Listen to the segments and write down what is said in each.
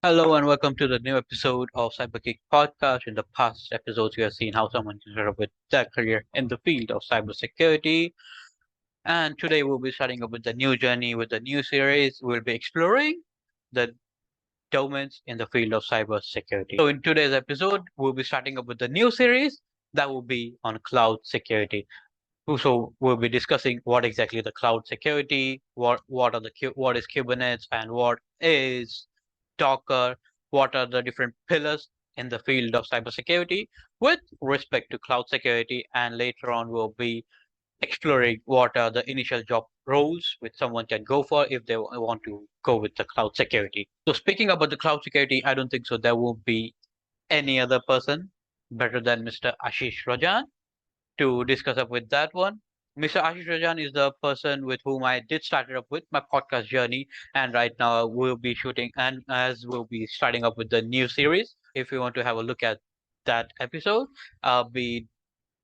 Hello and welcome to the new episode of CyberKick podcast. In the past episodes, we have seen how someone can start up with their career in the field of cybersecurity. And today we'll be starting up with the new journey with the new series. We'll be exploring the domains in the field of cybersecurity. So in today's episode, we'll be starting up with the new series that will be on cloud security. So we'll be discussing what exactly the cloud security, what is Kubernetes, and what is Docker, what are the different pillars in the field of cybersecurity with respect to cloud security, and later on we'll be exploring what are the initial job roles which someone can go for if they want to go with the cloud security. So speaking about the cloud security, I don't think so there will be any other person better than Mr. Ashish Rajan to discuss up with that one. Mr. Ashish Rajan is the person with whom I did start up with my podcast journey, and right now we'll be shooting and as we'll be starting up with the new series. If you want to have a look at that episode, I'll be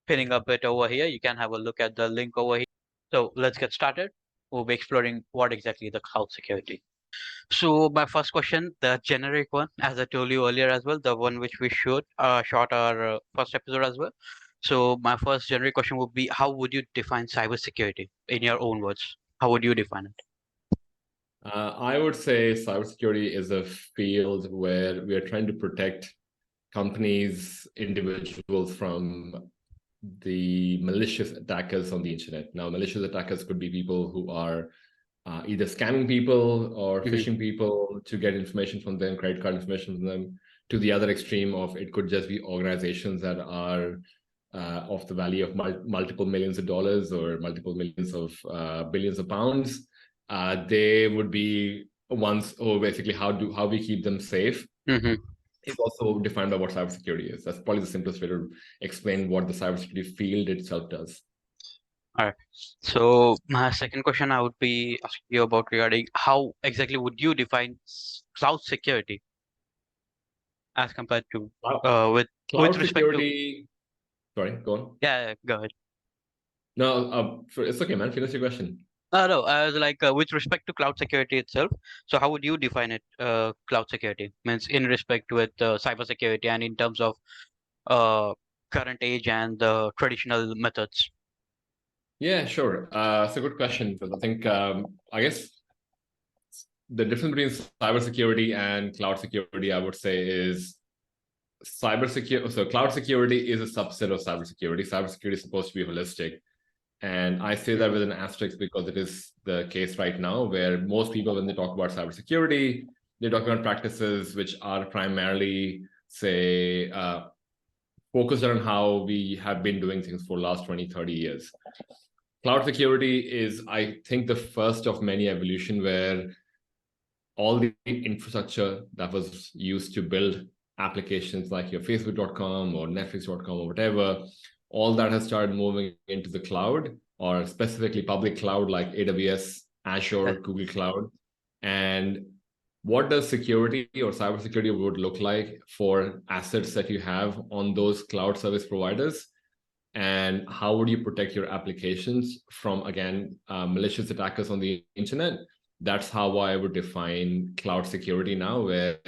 pinning up it over here. You can have a look at the link over here. So let's get started. We'll be exploring what exactly the cloud security. So my first question, the generic one, as I told you earlier as well, the one which we shot our first episode as well. So my first generic question would be, how would you define cybersecurity in your own words? How would you define it? I would say cybersecurity is a field where we are trying to protect companies, individuals from the malicious attackers on the internet. Now, malicious attackers could be people who are either scamming people or phishing people to get information from them, credit card information from them, to the other extreme of it could just be organizations that are of the value of multiple millions of dollars or multiple millions of billions of pounds. They would be ones who basically how we keep them safe. Is also defined by what cybersecurity is. That's probably the simplest way to explain what the cybersecurity field itself does. All right. So my second question I would be asking you about regarding how exactly would you define cloud security as compared to with Cloud respect to security. Sorry, go on. yeah, go ahead. No, it's okay, man. Finish your question. No, I was like with respect to cloud security itself. So how would you define it? Cloud security means in respect with cyber security and in terms of uh, current age and the traditional methods. Yeah, sure. It's a good question because I think I guess the difference between cybersecurity and cloud security, I would say, is cybersecurity. So cloud security is a subset of cybersecurity. Cybersecurity is supposed to be holistic. And I say that with an asterisk because it is the case right now where most people, when they talk about cybersecurity, they're talking about practices which are primarily, say, focused on how we have been doing things for the last 20, 30 years. Cloud security is, I think, the first of many evolution where all the infrastructure that was used to build applications like your Facebook.com or Netflix.com or whatever, all that has started moving into the cloud, or specifically public cloud like AWS, Azure, Google Cloud. And what does security or cybersecurity would look like for assets that you have on those cloud service providers? And how would you protect your applications from, again, malicious attackers on the internet? That's how I would define cloud security now, where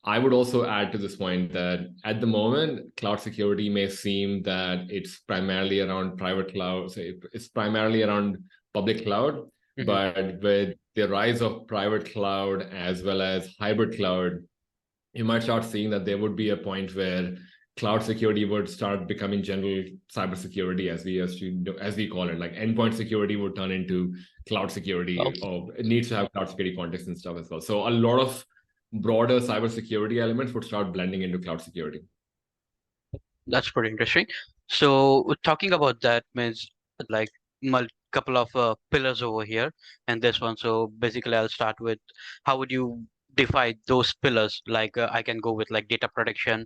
I would also add to this point that at the moment, cloud security may seem that it's primarily around private cloud, so it's primarily around public cloud, but with the rise of private cloud as well as hybrid cloud, you might start seeing that there would be a point where cloud security would start becoming general cybersecurity, as we call it. Like endpoint security would turn into cloud security, or it needs to have cloud security context and stuff as well. So a lot of broader cybersecurity elements would start blending into cloud security. That's pretty interesting. So talking about that means like couple of pillars over here and this one. So basically, I'll start with how would you define those pillars? Like I can go with like data protection,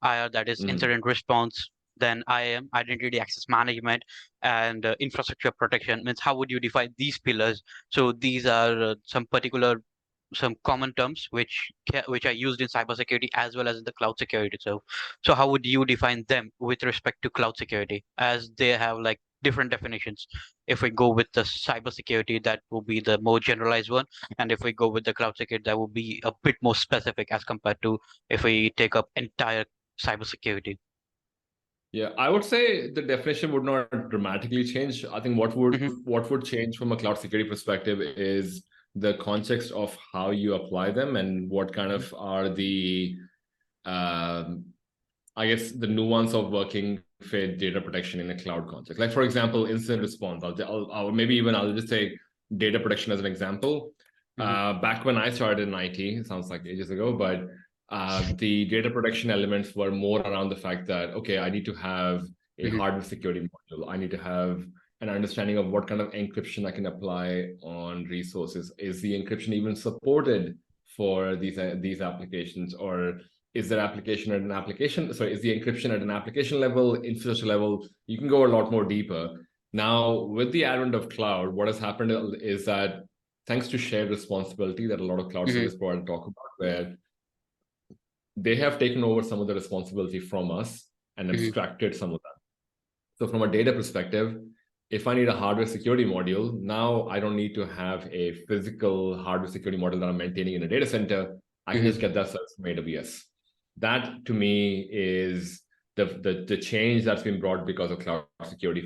IR, that is incident response. Then IAM, identity access management, and infrastructure protection. Means how would you define these pillars? So these are some common terms which are used in cybersecurity as well as in the cloud security. So how would you define them with respect to cloud security, as they have like different definitions. If we go with the cybersecurity, that will be the more generalized one, and if we go with the cloud security, that will be a bit more specific as compared to if we take up entire cybersecurity. Yeah, I would say the definition would not dramatically change. I think Mm-hmm. what would change from a cloud security perspective is the context of how you apply them and what kind of are the um, I guess the nuance of working with data protection in a cloud context. Like for example, incident response. I'll maybe even I'll just take data protection as an example. Mm-hmm. Back when I started in IT, it sounds like ages ago, but the data protection elements were more around the fact that, okay, I need to have a Mm-hmm. hardware security module. I need to have an understanding of what kind of encryption I can apply on resources. Is the encryption even supported for these applications, or is there application at an application? Sorry, is the encryption at an application level, infrastructure level? You can go a lot more deeper. Now, with the advent of cloud, what has happened is that thanks to shared responsibility that a lot of cloud Mm-hmm. service providers talk about, where they have taken over some of the responsibility from us and Mm-hmm. abstracted some of that. So from a data perspective, if I need a hardware security module, now I don't need to have a physical hardware security module that I'm maintaining in a data center. I can just Mm-hmm. get that service from AWS. That to me is the change that's been brought because of cloud security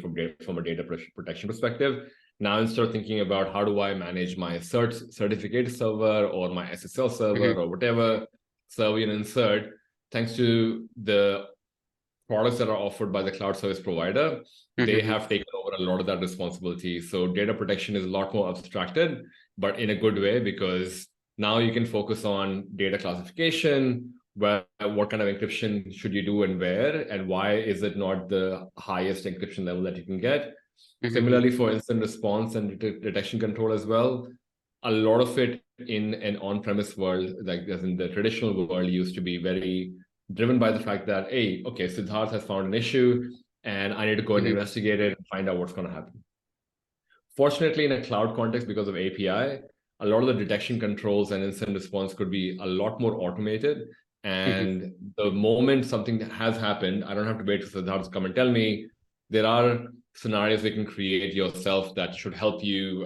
from a data protection perspective. Now instead of thinking about how do I manage my certificate server or my SSL server Mm-hmm. or whatever server you insert, thanks to the products that are offered by the cloud service provider, they Mm-hmm. have taken over a lot of that responsibility. So data protection is a lot more abstracted, but in a good way, because now you can focus on data classification, where what kind of encryption should you do and where, and why is it not the highest encryption level that you can get. Mm-hmm. Similarly, for incident response and detection control as well, a lot of it in an on-premise world, like as in the traditional world, used to be very driven by the fact that, hey, okay, Siddharth has found an issue and I need to go and Mm-hmm. investigate it and find out what's going to happen. Fortunately, in a cloud context, because of API, a lot of the detection controls and incident response could be a lot more automated. Mm-hmm. And the moment something has happened, I don't have to wait for Siddharth to come and tell me. There are scenarios we can create yourself that should help you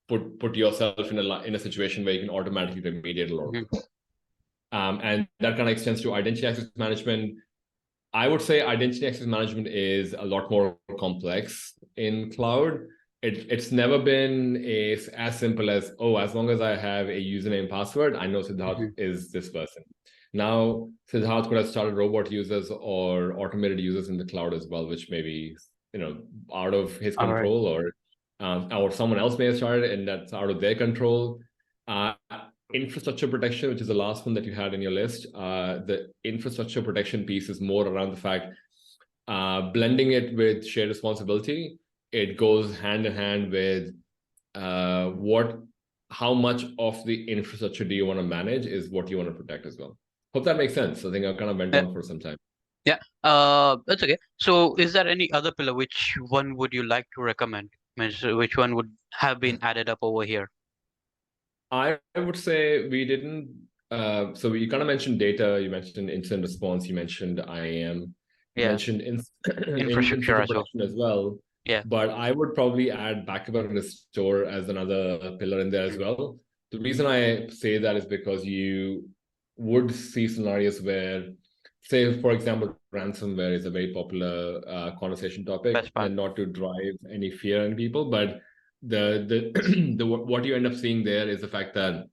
put yourself in a situation where you can automatically remediate a lot of Mm-hmm. it. And that kind of extends to identity access management. I would say identity access management is a lot more complex in cloud. It's never been as simple as, oh, as long as I have a username password, I know Siddharth Mm-hmm. is this person. Now, Siddharth could have started robot users or automated users in the cloud as well, which may be, out of his All right. control, or someone else may have started and that's out of their control. Uh, Infrastructure protection, which is the last one that you had in your list, the infrastructure protection piece is more around the fact blending it with shared responsibility. It goes hand in hand with how much of the infrastructure do you want to manage is what you want to protect as well. Hope that makes sense. I think I kind of went Yeah. on for some time. Yeah. That's okay. So, is there any other pillar? Which one would you like to recommend? Means which one would have been added up over here? I would say we didn't. So you kind of mentioned data, you mentioned incident response, you mentioned IAM, you Yeah. mentioned in Infrastructure infrastructure as well. protection as well. Yeah. But I would probably add backup and restore as another pillar in there as Mm-hmm. well. The reason I say that is because you would see scenarios where, say, for example, ransomware is a very popular conversation topic, Best part. and not to drive any fear in people, but the what you end up seeing there is the fact that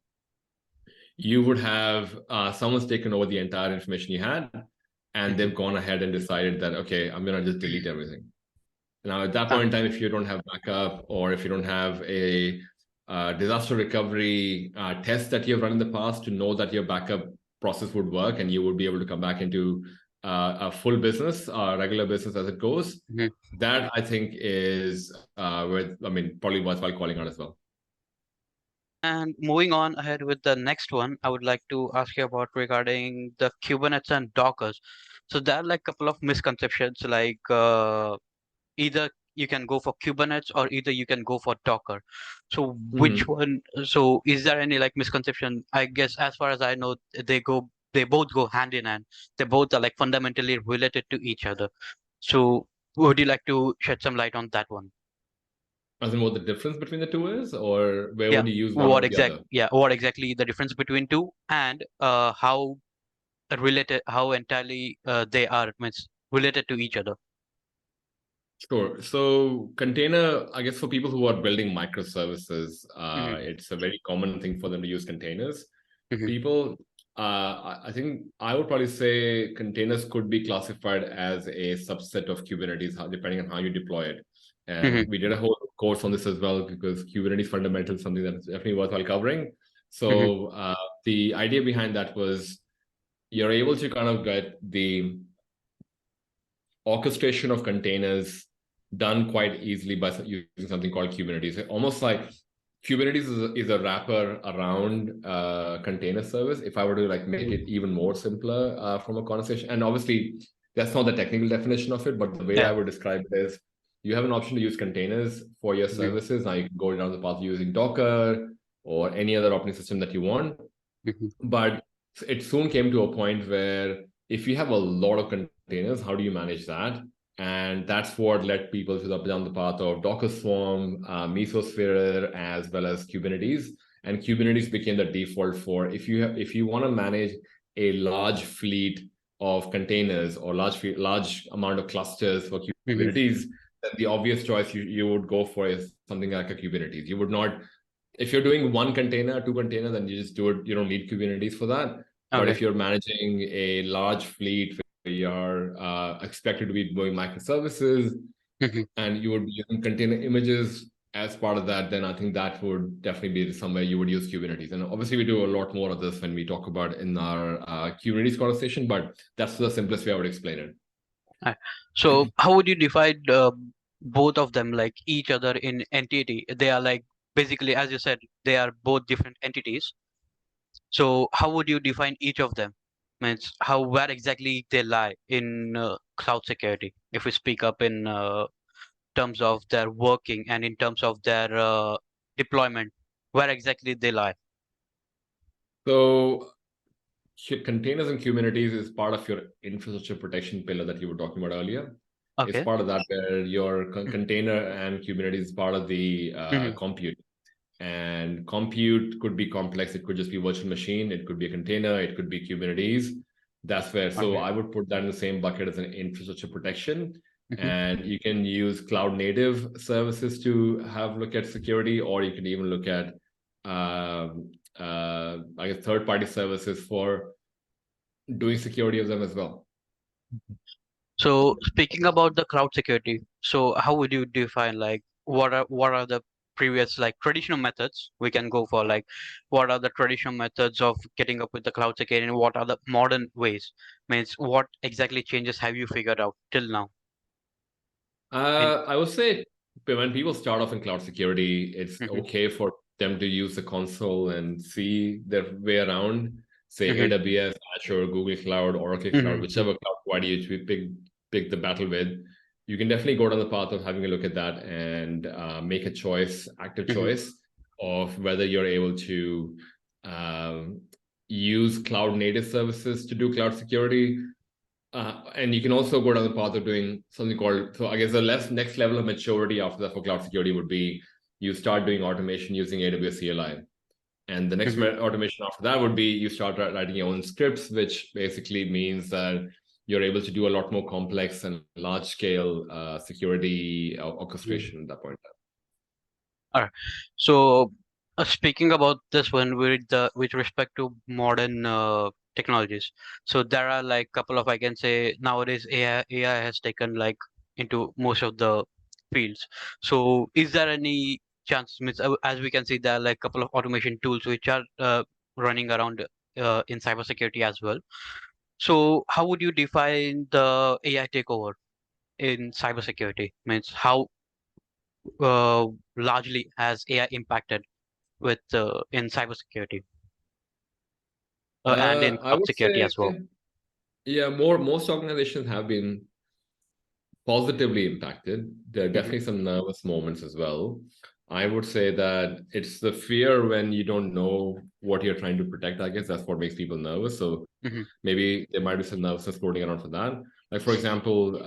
you would have someone's taken over the entire information you had, and Mm-hmm. they've gone ahead and decided that, okay, I'm gonna just delete everything. Now at that point in And time, if you don't have backup or if you don't have a disaster recovery test that you've run in the past to know that your backup process would work and you would be able to come back into a full business, regular business as it goes, mhm. that I think is probably worthwhile calling out as well. And moving on ahead with the next one, I would like to ask you about regarding the Kubernetes and Dockers. So there are like a couple of misconceptions, like either you can go for Kubernetes or either you can go for Docker. So which Mhm. one? So is there any like misconception? I guess as far as I know, they both go hand in hand. They both are like fundamentally related to each other. So Would you like to shed some light on that one? As in what the difference between the two is, or where Yeah. would you use one over the other? What exactly the difference between two, and how related, how entirely they are, means related to each other. Sure. So container, I guess for people who are building microservices, Hmm. it's a very common thing for them to use containers. Hmm. People, I think I would probably say containers could be classified as a subset of Kubernetes, depending on how you deploy it. Hmm. And we did a whole course on this as well, because Kubernetes fundamentals is something that's definitely worthwhile covering. Hmm. So the idea behind that was you're able to kind of get the orchestration of containers done quite easily by using something called Kubernetes. Almost like Kubernetes is a wrapper around container service. If I were to like make it even more simpler from a conversation, and obviously that's not the technical definition of it, but the way I Yeah. would describe it is you have an option to use containers for your Hmm. services. Now you can go down the path of using Docker or any other operating system that you want. Hmm. But it soon came to a point where if you have a lot of containers, how do you manage that? And that's what led people to down the path of Docker Swarm, Mesosphere, as well as Kubernetes. And Kubernetes became the default for if you want to manage a large fleet of containers or large amount of clusters for Hmm. Kubernetes, then the obvious choice you would go for is something like a Kubernetes. You would not, if you're doing one container, two containers, then you just do it. You don't need Kubernetes for that. But Okay. if you're managing a large fleet where you're expected to be doing microservices Hmm. and you would be using container images as part of that, then I think that would definitely be somewhere you would use Kubernetes. And obviously, we do a lot more of this when we talk about in our Kubernetes conversation, but that's the simplest way I would explain it. So how would you divide both of them, like each other in entity? They are like basically, as you said, they are both different entities. So how would you define each of them? Means how, where exactly they lie in cloud security? If we speak up in terms of their working and in terms of their deployment, where exactly they lie? So containers and Kubernetes is part of your infrastructure protection pillar that you were talking about earlier. It's Okay. part of that where your container and Kubernetes is part of the Mm-hmm. compute. And compute could be complex. It could just be virtual machine. It could be a container. It could be Kubernetes. That's where. So Okay. I would put that in the same bucket as an infrastructure protection. Mm-hmm. And you can use cloud native services to have look at security, or you can even look at I guess third party services for doing security of them as well. So speaking about the cloud security, so how would you define, like what are the previous, like traditional methods we can go for, like what are the traditional methods of getting up with the cloud security and what are the modern ways? Means what exactly changes have you figured out till now? In I would say when people start off in cloud security, it's Hmm. okay for them to use the console and see their way around, say Hmm. AWS, Azure, Google Cloud, Oracle Cloud, Hmm. whichever cloud provider you pick the battle with. You can definitely go down the path of having a look at that and make a choice, active Hmm. choice of whether you're able to um, use cloud native services to do cloud security, and you can also go down the path of doing something called, so I guess the next level of maturity after that for cloud security would be you start doing automation using AWS CLI. And the next Hmm. automation after that would be you start writing your own scripts, which basically means that you're able to do a lot more complex and large scale security Hmm. orchestration at that point. All right. So, speaking about this one with respect to modern technologies, so there are like couple of, I can say nowadays AI has taken like into most of the fields. So is there any chance, means as we can see, there are like couple of automation tools which are running around in cybersecurity as well. So how would you define the AI takeover in cybersecurity? Means how largely has AI impacted with in cybersecurity and in I cloud would security say, as well. yeah, most organizations have been positively impacted. There are Hmm. definitely some nervous moments as well. I would say that it's the fear when you don't know what you're trying to protect. I guess that's what makes people nervous. So Hmm. maybe there might be some nervousness floating around for that. Like, for example,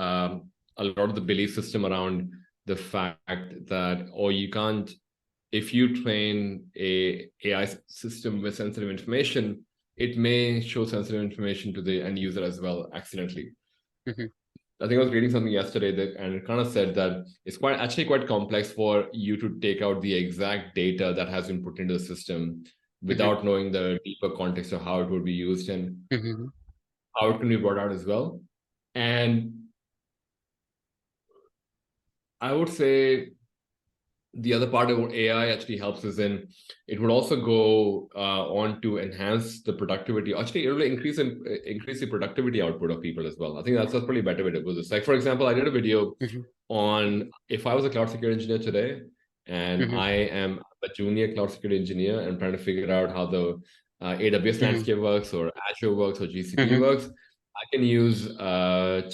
a lot of the belief system around the fact that, oh, you can't, if you train a AI system with sensitive information, it may show sensitive information to the end user as well accidentally. Mhm. I think I was reading something yesterday and it kind of said that it's actually quite complex for you to take out the exact data that has been put into the system Mhm. without knowing the deeper context of how it would be used and Mhm. how it can be brought out as well. And I would say the other part of what AI actually helps is in it would also go on to enhance the productivity. Actually, it will increase the productivity output of people as well. I think that's a pretty better way to put this. Like, for example, I did a video Mhm. on if I was a cloud security engineer today, and Mhm. I am a junior cloud security engineer and trying to figure out how the AWS Mhm. landscape works, or Azure works, or GCP Mhm. works. I can use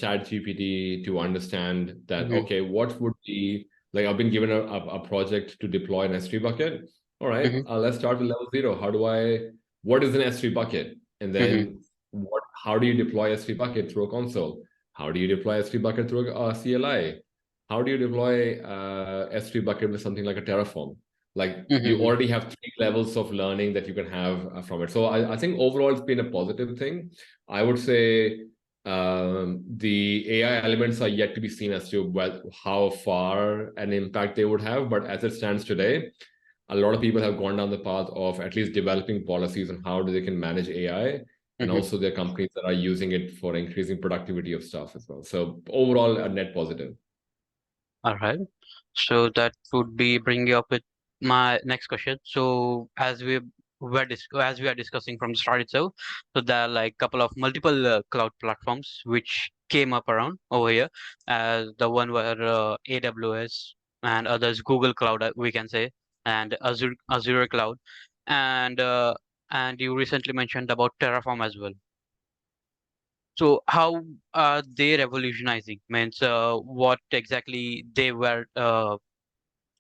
ChatGPT to understand that, Mhm. okay, what would be like I've been given a project to deploy an S3 bucket. All right, Mhm. let's start with level 0. What is an S3 bucket? And Mhm. then how do you deploy S3 bucket through a console? How do you deploy S3 bucket through a CLI? How do you deploy S3 bucket with something like a Terraform? Like you Mhm. already have 3 levels of learning that you can have from it. So I think overall it's been a positive thing. I would say the AI elements are yet to be seen as to how far an impact they would have. But as it stands today, a lot of people have gone down the path of at least developing policies on how they can manage AI, and Mhm. also there are companies that are using it for increasing productivity of staff as well. So overall, a net positive. All right. So that would be bringing up with my next question. So as we are discussing from the start itself, so there are like couple of multiple cloud platforms which came up around over here, as the one were AWS and others Google Cloud, we can say, and Azure Cloud, and uh, and you recently mentioned about Terraform as well. So how are they revolutionizing? Means what exactly they were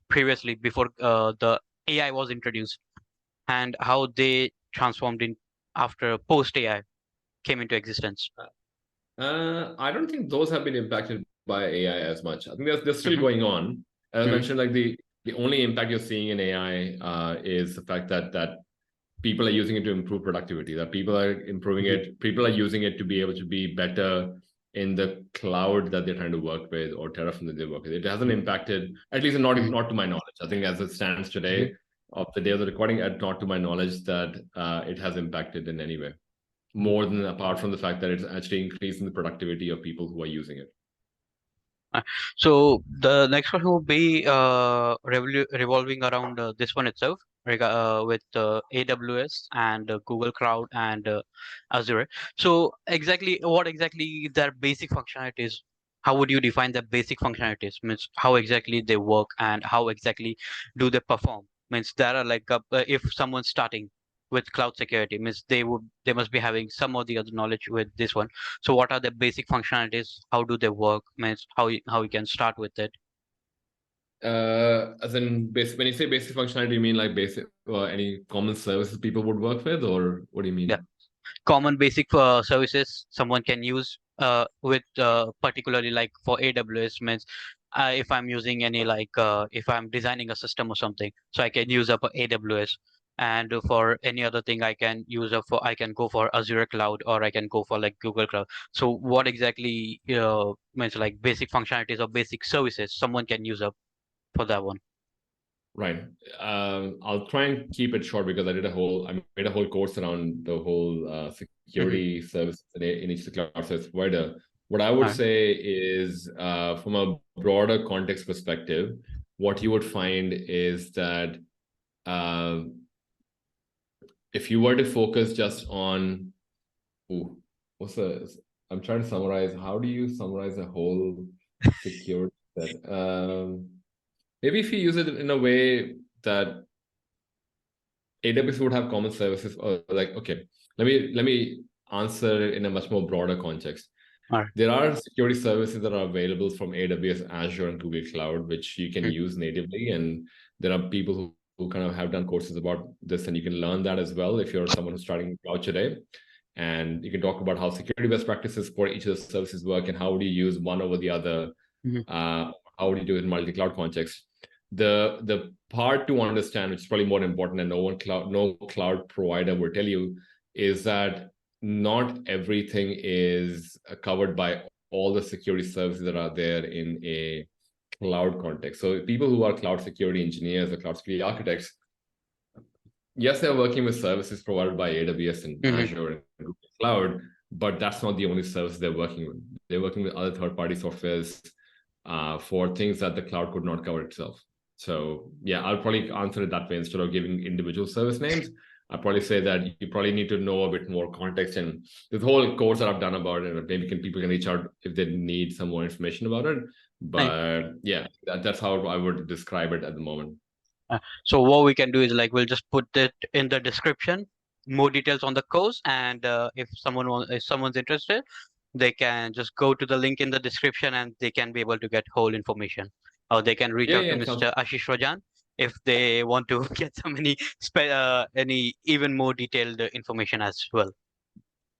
previously before the AI was introduced, and how they transformed in after post AI came into existence. I don't think those have been impacted by AI as much. I think they're still Hmm. going on. As I Hmm. mentioned, like the only impact you're seeing in AI is the fact that people are using it to improve productivity, that people are improving Hmm. it, people are using it to be able to be better in the cloud that they're trying to work with, or Terraform that they work with. It hasn't impacted, at least Hmm. not to my knowledge. I think as it stands Hmm. today, of the day of the recording, not to my knowledge that it has impacted in any way, more than apart from the fact that it's actually increasing the productivity of people who are using it. Uh, So the next question will be revolving around this one itself, with AWS and Google Cloud and Azure. So what exactly their basic functionalities? How would you define the basic functionalities? Means how exactly they work and how exactly do they perform? Means there are like if someone's starting with cloud security, means they must be having some of the other knowledge with this one. So what are the basic functionalities? How do they work? Means how you can start with it. As in, when you say basic functionality, you mean like basic any common services people would work with, or what do you Yeah, mean? common basic services someone can use with particularly like for AWS means if I'm using any like if I'm designing a system or something, so I can use up AWS. And for any other thing, I can go for Azure Cloud, or I can go for like Google Cloud. So what exactly means like basic functionalities or basic services someone can use up for that one? Right. I'll try and keep it short because I made a whole course around the whole Mm-hmm. security service in each of the cloud service provider. What I All would right. say is, from a broader context perspective, what you would find is that uh, if you were to focus just on, ooh, what's the, I'm trying to summarize. How do you summarize a whole security set? Maybe if you use it in a way that AWS would have common services, or like, okay, let me answer it in a much more broader context. All right. There are security services that are available from AWS, Azure, and Google Cloud, which you can Mm-hmm. use natively. And there are people who kind of have done courses about this, and you can learn that as well if you're someone who's starting cloud today. And you can talk about how security best practices for each of the services work and how do you use one over the other How do you do it in multi-cloud context? The part to understand, which is probably more important, and no cloud provider will tell you, is that not everything is covered by all the security services that are there in a cloud context. So people who are cloud security engineers or cloud security architects, yes, they're working with services provided by AWS and Azure and Google Cloud, but that's not the only service they're working with. They're working with other third-party softwares for things that the cloud could not cover itself. So yeah, I'll probably answer it that way instead of giving individual service names. I'll probably say that you probably need to know a bit more context, and this whole course that I've done about it, maybe people can reach out if they need some more information about it. But yeah, that's how I would describe it at the moment. So what we can do is like we'll just put it in the description, more details on the course, and if someone's interested, they can just go to the link in the description and they can be able to get whole information. Or they can reach out to Mr. Ashish Rajan if they want to get any even more detailed information as well.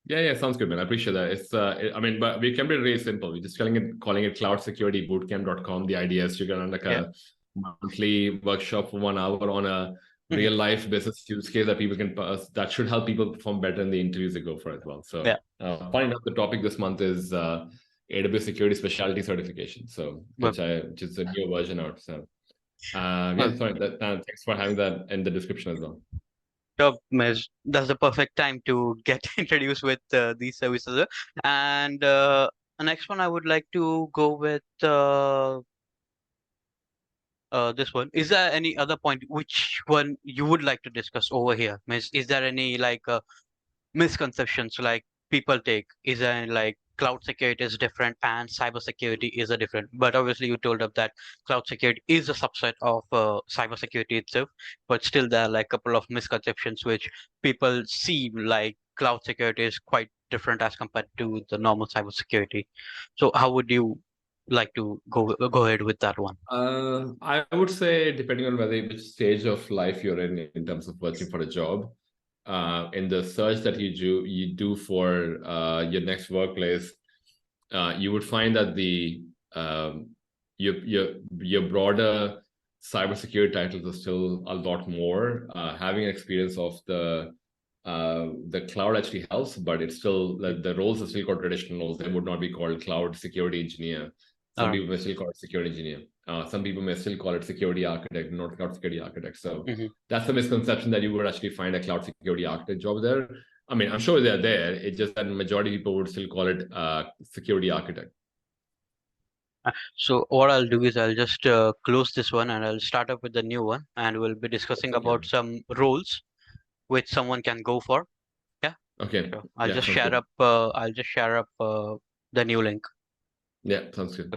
Yeah, sounds good, man. I appreciate that. I mean, but we can be really simple. We're just calling it cloudsecuritybootcamp.com. The idea is to get on like a monthly workshop for 1 hour on a real life business use case that people can that should help people perform better in the interviews they go for as well. So funny enough, the topic this month is AWS Security Specialty Certification. So which is a new version out. So sorry, thanks for having that in the description as well. That's the perfect time to get introduced with these services. And the next one I would like to go with this one. Is there any other point which one you would like to discuss over here? Is there any like misconceptions like people take? Is there any, like cloud security is different and cybersecurity is a different? But obviously you told us that cloud security is a subset of cybersecurity itself, but still there are like a couple of misconceptions which people see like cloud security is quite different as compared to the normal cybersecurity. So how would you like to go ahead with that one? I would say depending on which stage of life you're in terms of working for a job, in the search that you do for your next workplace, you would find that the your broader cybersecurity titles are still a lot more. Having experience of the cloud actually helps, but it's still the roles are still called traditional roles. They would not be called cloud security engineer. Some people may still call it security engineer. Some people may still call it security architect, not cloud security architect. So that's a misconception that you would actually find a cloud security architect job there. I mean, I'm sure they're there. It's just that majority of people would still call it security architect. So what I'll do is I'll just close this one and I'll start up with the new one, and we'll be discussing about some roles which someone can go for. Yeah. Okay. Sure. I'll just share up the new link. Yeah, sounds good.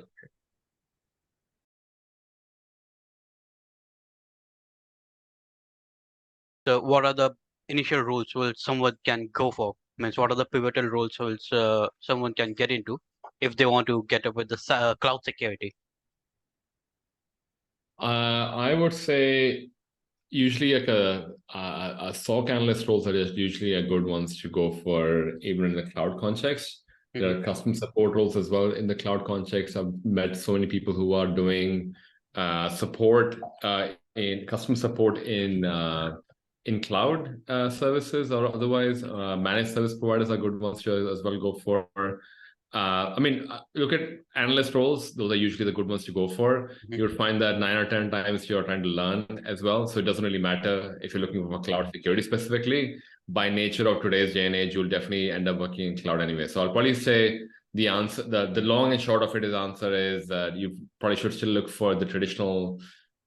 So what are the initial roles will someone can go for? Means what are the pivotal roles someone can get into if they want to get up with the cloud security? I would say usually like a SOC analyst roles are just usually a good ones to go for, even in the cloud context. There are customer support roles as well in the cloud context. I've met so many people who are doing support in customer support in cloud services or otherwise. Managed service providers are good ones to as well go for. I mean, look at analyst roles. Those are usually the good ones to go for. You would find that 9 or 10 times you're trying to learn as well. So it doesn't really matter if you're looking for cloud security specifically. By nature of today's day and age, you'll definitely end up working in cloud anyway. So I'll probably say the answer, the long and short of it is answer is that you probably should still look for the traditional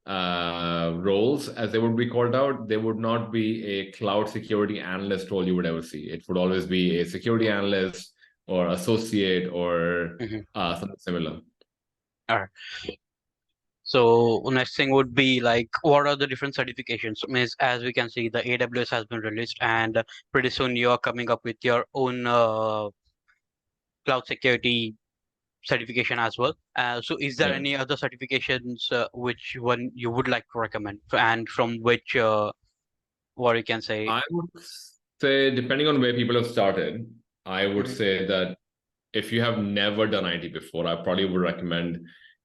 roles as they would be called out. They would not be a cloud security analyst role you would ever see. It would always be a security analyst or associate or something similar. All right. So next thing would be like, what are the different certifications? Means as we can see, the AWS has been released, and pretty soon you are coming up with your own cloud security certification as well. So is there any other certifications which one you would like to recommend, and from which what you can say? I would say, depending on where people have started, I would say that if you have never done IT before, I probably would recommend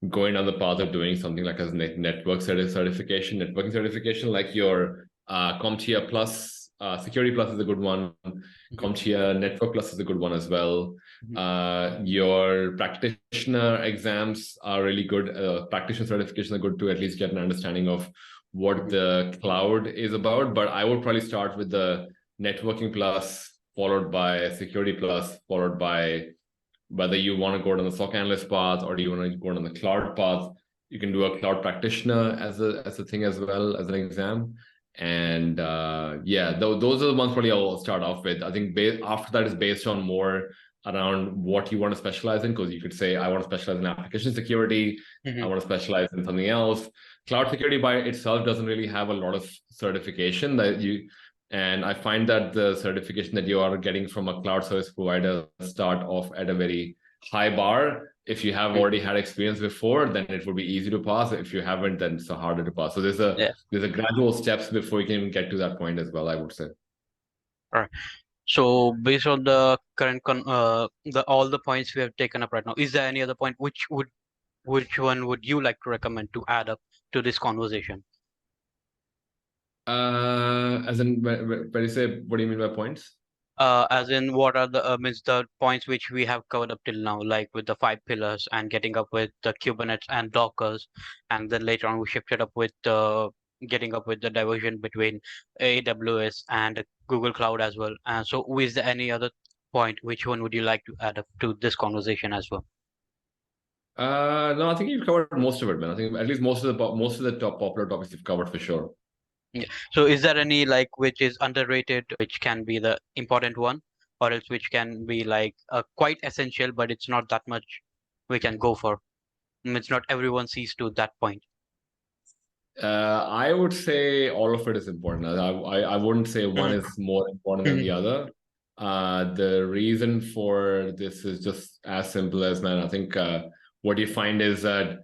going down the path of doing something like a networking certification, like your CompTIA Plus, Security Plus is a good one. CompTIA Network Plus is a good one as well. Your practitioner exams are really good. Practitioner certifications are good to at least get an understanding of what the cloud is about. But I would probably start with the Networking Plus, followed by Security Plus, followed by whether you want to go down the SOC analyst path or do you want to go down the cloud path. You can do a cloud practitioner as a thing as well as an exam. And those are the ones probably I'll start off with. I think after that is based on more around what you want to specialize in, because you could say I want to specialize in application security, I want to specialize in something else. Cloud security by itself doesn't really have a lot of certification and I find that the certification that you are getting from a cloud service provider start off at a very high bar. If you have already had experience before, then it would be easy to pass. If you haven't, then it's harder to pass. So there's a gradual steps before you can even get to that point as well, I would say. All right. So based on the current all the points we have taken up right now, is there any other point which one would you like to recommend to add up to this conversation? As in, when you say, what do you mean by points? As in, what are the means the points which we have covered up till now, like with the 5 pillars and getting up with the Kubernetes and Dockers, and then later on we shifted up with getting up with the diversion between AWS and Google Cloud as well. And so, is there any other point? Which one would you like to add up to this conversation as well? No, I think you've covered most of it, man. I think at least most of the top popular topics you've covered for sure. Yeah. So is there any like which is underrated, which can be the important one, or else which can be like quite essential, but it's not that much we can go for? It's not everyone sees to that point. I would say all of it is important. I wouldn't say one is more important than the other. The reason for this is just as simple as, man, I think what you find is that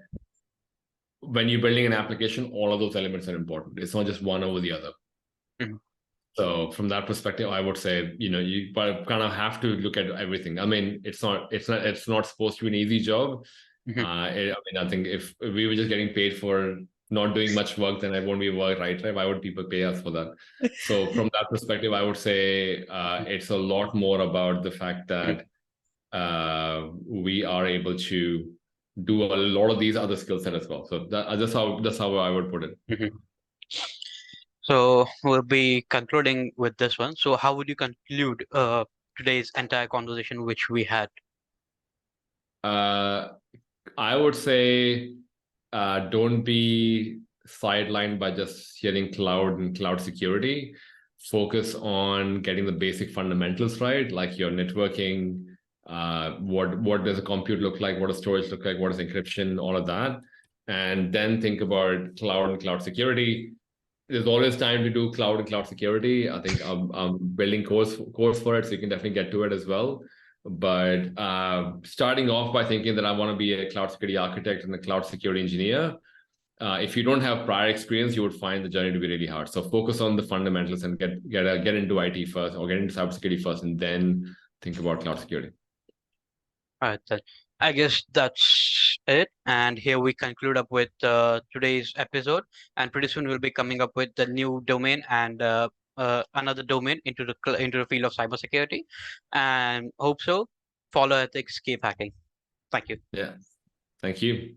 when you're building an application, all of those elements are important. It's not just one over the other. So from that perspective, I would say, you kind of have to look at everything. I mean, it's not supposed to be an easy job. I think if we were just getting paid for not doing much work, then it won't be work, right? Why would people pay us for that? So from that perspective, I would say it's a lot more about the fact that we are able to do a lot of these other skill set as well. So that's how I would put it. So we'll be concluding with this one. So how would you conclude today's entire conversation which we had? I would say don't be sidelined by just hearing cloud and cloud security. Focus on getting the basic fundamentals right, like your networking, what does a compute look like, what does storage look like, what is encryption, all of that. And then think about cloud and cloud security. There's always time to do cloud and cloud security. I think I'm building course for it, so you can definitely get to it as well. But starting off by thinking that I want to be a cloud security architect and a cloud security engineer, if you don't have prior experience, you would find the journey to be really hard. So focus on the fundamentals and get into IT first, or get into cybersecurity first, and then think about cloud security. All right, then. I guess that's it. And here we conclude up with today's episode. And pretty soon we'll be coming up with the new domain and another domain into the field of cybersecurity. And hope so. Follow ethics, keep hacking. Thank you. Yeah. Thank you.